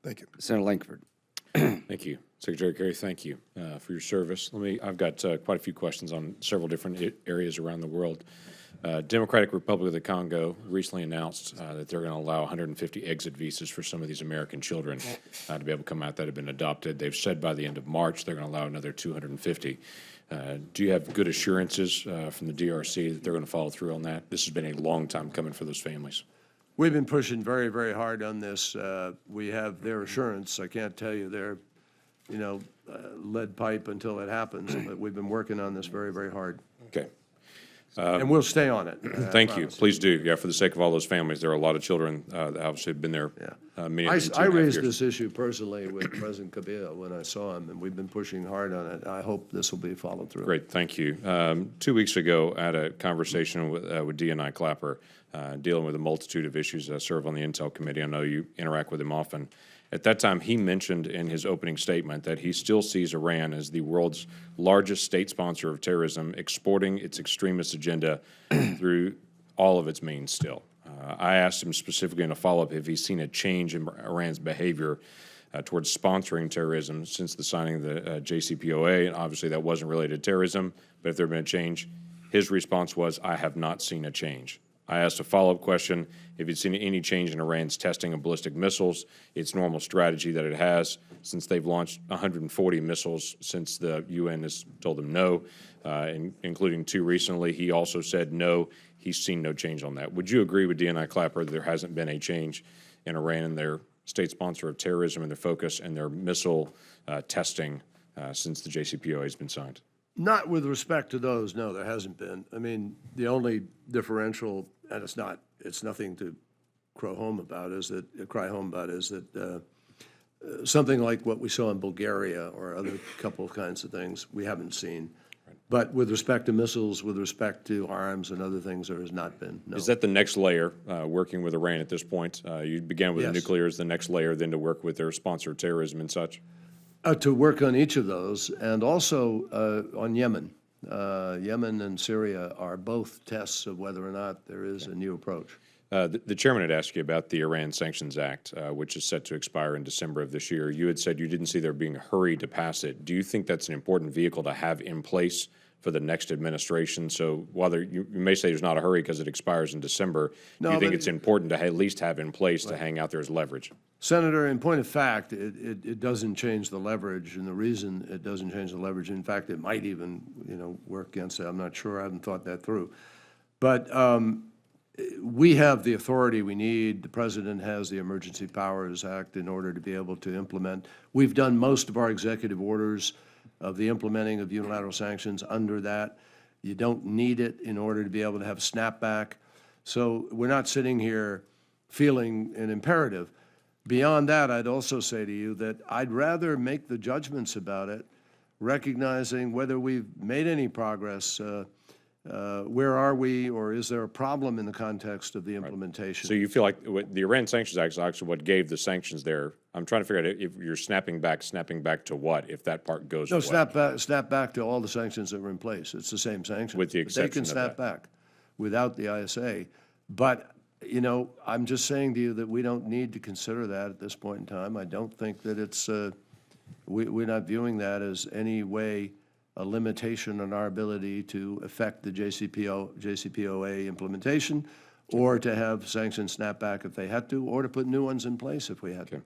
Thank you. Senator Lankford. Thank you. Secretary Kerry, thank you for your service. I've got quite a few questions on several different areas around the world. Democratic Republic of the Congo recently announced that they're going to allow 150 exit visas for some of these American children to be able to come out that have been adopted. They've said by the end of March they're going to allow another 250. Do you have good assurances from the DRC that they're going to follow through on that? This has been a long time coming for those families. We've been pushing very, very hard on this. We have their assurance. I can't tell you their, lead pipe until it happens, but we've been working on this very, very hard. Okay. And we'll stay on it. Thank you. Please do. Yeah, for the sake of all those families, there are a lot of children that obviously have been there. Many of them 2.5 I raised years. this issue personally with President Kabila when I saw him, and we've been pushing hard on it. I hope this will be followed through. Great, thank you. 2 weeks ago, I had a conversation with D.N.I. Clapper, dealing with a multitude of issues. I serve on the Intel Committee. I know you interact with him often. At that time, he mentioned in his opening statement that he still sees Iran as the world's largest state sponsor of terrorism, exporting its extremist agenda through all of its means still. I asked him specifically in a follow-up if he's seen a change in Iran's behavior towards sponsoring terrorism since the signing of the JCPOA, and obviously that wasn't related to terrorism, but if there had been a change, his response was, I have not seen a change. I asked a follow-up question if he'd seen any change in Iran's testing of ballistic missiles, its normal strategy that it has, since they've launched 140 missiles since the UN has told them no, including 2 recently. He also said no, he's seen no change on that. Would you agree with D.N.I. Clapper that there hasn't been a change in Iran and their state sponsor of terrorism and their focus and their missile testing since the JCPOA has been signed? Not with respect to those, no, there hasn't been. I mean, the only differential, and it's nothing to cry home about, is that something like what we saw in Bulgaria or other couple of kinds of things we haven't seen. Right. But with respect to missiles, with respect to arms and other things, there has not been. No. Is that the next layer, working with Iran at this point? You began with the nuclear as the next layer, then to work with their sponsor of terrorism and such? To work on each of those, and also on Yemen. Yemen and Syria are both tests of whether or not there is a new approach. The chairman had asked you about the Iran Sanctions Act, which is set to expire in December of this year. You had said you didn't see there being a hurry to pass it. Do you think that's an important vehicle to have in place for the next administration? So while you may say there's not a hurry because it expires in December, do you think it's important to at least have in place to hang out there as leverage? Senator, in point of fact, it doesn't change the leverage, and the reason it doesn't change the leverage, in fact, it might even, work against it. I'm not sure. I haven't thought that through. But we have the authority we need. The President has the Emergency Powers Act in order to be able to implement. We've done most of our executive orders of the implementing of unilateral sanctions under that. You don't need it in order to be able to have snapback. So we're not sitting here feeling an imperative. Beyond that, I'd also say to you that I'd rather make the judgments about it, recognizing whether we've made any progress, where are we, or is there a problem in the context of the implementation? So you feel like the Iran Sanctions Act is actually what gave the sanctions there. I'm trying to figure out if you're snapping back to what, if that part goes away? No, snap back to all the sanctions that were in place. It's the same sanctions. With the exception they can of snap that. back without the ISA. But, I'm just saying to you that we don't need to consider that at this point in time. I don't think that it's, we're not viewing that as any way a limitation on our ability to affect the JCPOA implementation, or to have sanctions snap back if they had to, or to put new ones in place if we had to.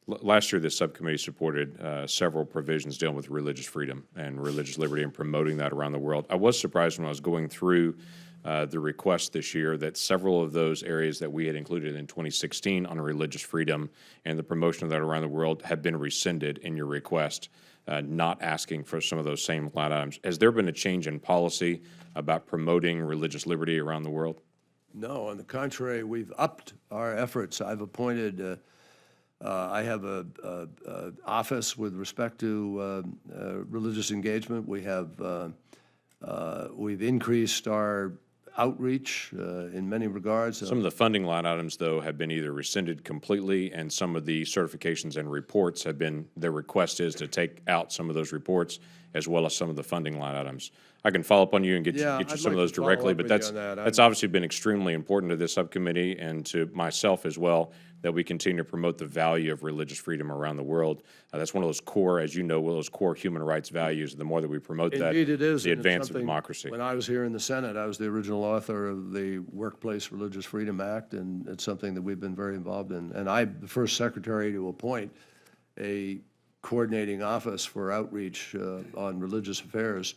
Last year, this subcommittee supported several provisions dealing with religious freedom and religious liberty and promoting that around the world. I was surprised when I was going through the request this year that several of those areas that we had included in 2016 on religious freedom and the promotion of that around the world have been rescinded in your request, not asking for some of those same line items. Has there been a change in policy about promoting religious liberty around the world? No, on the contrary, we've upped our efforts. I've appointed, I have a office with respect to religious engagement. We have, we've increased our outreach in many regards. Some of the funding line items, though, have been either rescinded completely, and some of the certifications and reports have been, their request is to take out some of those reports as well as some of the funding line items. I can follow up on you and get you some of those directly, but that's obviously been extremely important to this subcommittee and to myself as well, that we continue to promote the value of religious freedom around the world. That's one of those core, as you know, one of those core human rights values. The more that we promote that, Indeed it is. the and it's advance of something- democracy. When I was here in the Senate, I was the original author of the Workplace Religious Freedom Act, and it's something that we've been very involved in. And I'm the first secretary to appoint a coordinating office for outreach on religious affairs.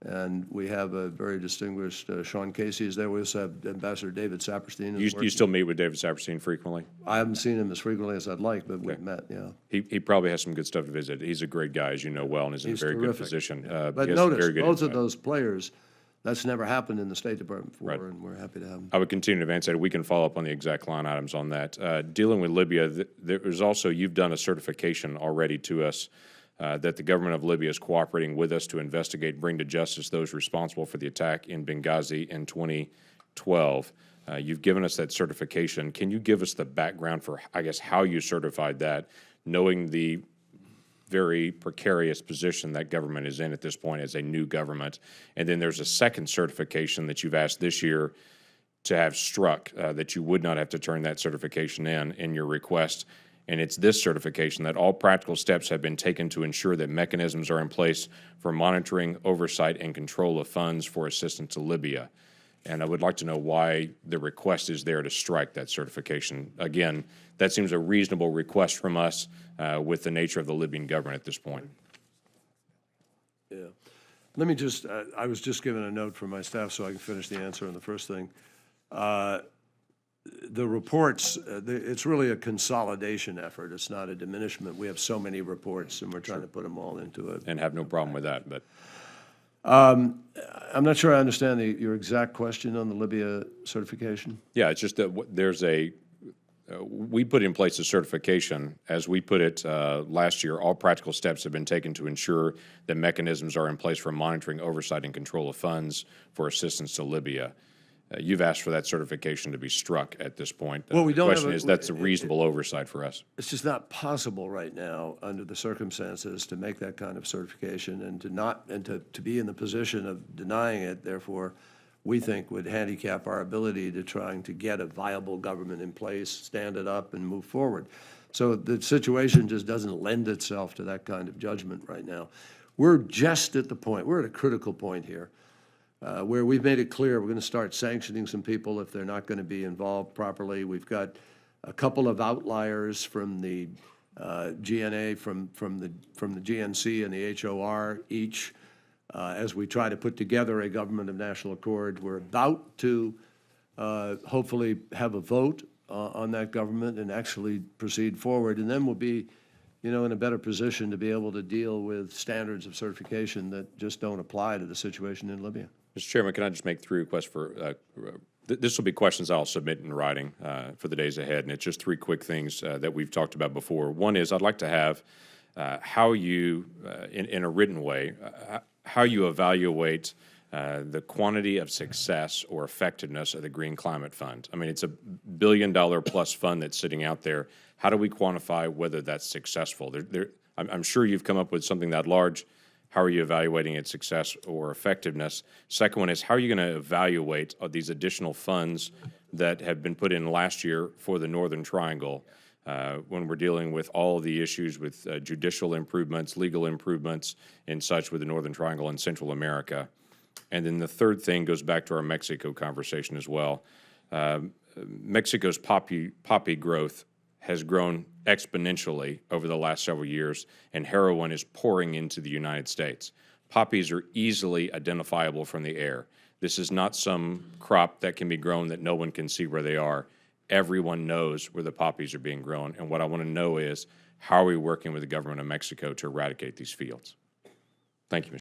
And we have a very distinguished, Sean Casey is there. We also have Ambassador David Saperstein. You still meet with David Saperstein frequently? I haven't seen him as frequently as I'd like, but we've met, yeah. He probably has some good stuff to visit. He's a great guy, as you know well, and is in a He's very good terrific. position. But he has some notice, very good both of insight. those players, that's never happened in the State Department before, Right. and we're happy to have them. I would continue to advance that. We can follow up on the exact line items on that. Dealing with Libya, there is also, you've done a certification already to us that the government of Libya is cooperating with us to investigate, bring to justice those responsible for the attack in Benghazi in 2012. You've given us that certification. Can you give us the background for, I guess, how you certified that, knowing the very precarious position that government is in at this point as a new government? And then there's a second certification that you've asked this year to have struck, that you would not have to turn that certification in your request. And it's this certification that all practical steps have been taken to ensure that mechanisms are in place for monitoring, oversight, and control of funds for assistance to Libya. And I would like to know why the request is there to strike that certification. Again, that seems a reasonable request from us with the nature of the Libyan government at this point. Yeah. Let me just, I was just given a note from my staff so I can finish the answer on the first thing. The reports, it's really a consolidation effort. It's not a diminishment. We have so many reports, and we're trying to put them all into it. And have no problem with that, but I'm not sure I understand your exact question on the Libya certification. yeah, it's just that there's we put in place a certification, as we put it last year. All practical steps have been taken to ensure that mechanisms are in place for monitoring, oversight, and control of funds for assistance to Libya. You've asked for that certification to be struck at this point. Well, we don't have The question a- is, that's a reasonable oversight for us. It's just not possible right now, under the circumstances, to make that kind of certification and to be in the position of denying it, therefore, we think would handicap our ability to trying to get a viable government in place, stand it up, and move forward. So the situation just doesn't lend itself to that kind of judgment right now. We're just at the point, we're at a critical point here, where we've made it clear we're going to start sanctioning some people if they're not going to be involved properly. We've got a couple of outliers from the GNA, from the GNC and the HOR each, as we try to put together a government of national accord. We're about to hopefully have a vote on that government and actually proceed forward, and then we'll be, in a better position to be able to deal with standards of certification that just don't apply to the situation in Libya. Mr. Chairman, can I just make 3 requests for, this will be questions I'll submit in writing for the days ahead, and it's just 3 quick things that we've talked about before. One is, I'd like to have how you, in a written way, how you evaluate the quantity of success or effectiveness of the Green Climate Fund. I mean, it's a $1 billion plus fund that's sitting out there. How do we quantify whether that's successful? I'm sure you've come up with something that large. How are you evaluating its success or effectiveness? Second one is, how are you going to evaluate these additional funds that have been put in last year for the Northern Triangle when we're dealing with all of the issues with judicial improvements, legal improvements, and such with the Northern Triangle and Central America? And then the third thing goes back to our Mexico conversation as well. Mexico's poppy growth has grown exponentially over the last several years, and heroin is pouring into the United States. Poppies are easily identifiable from the air. This is not some crop that can be grown that no one can see where they are. Everyone knows where the poppies are being grown, and what I want to know is, how are we working with the government of Mexico to eradicate these fields? Thank you, Mr.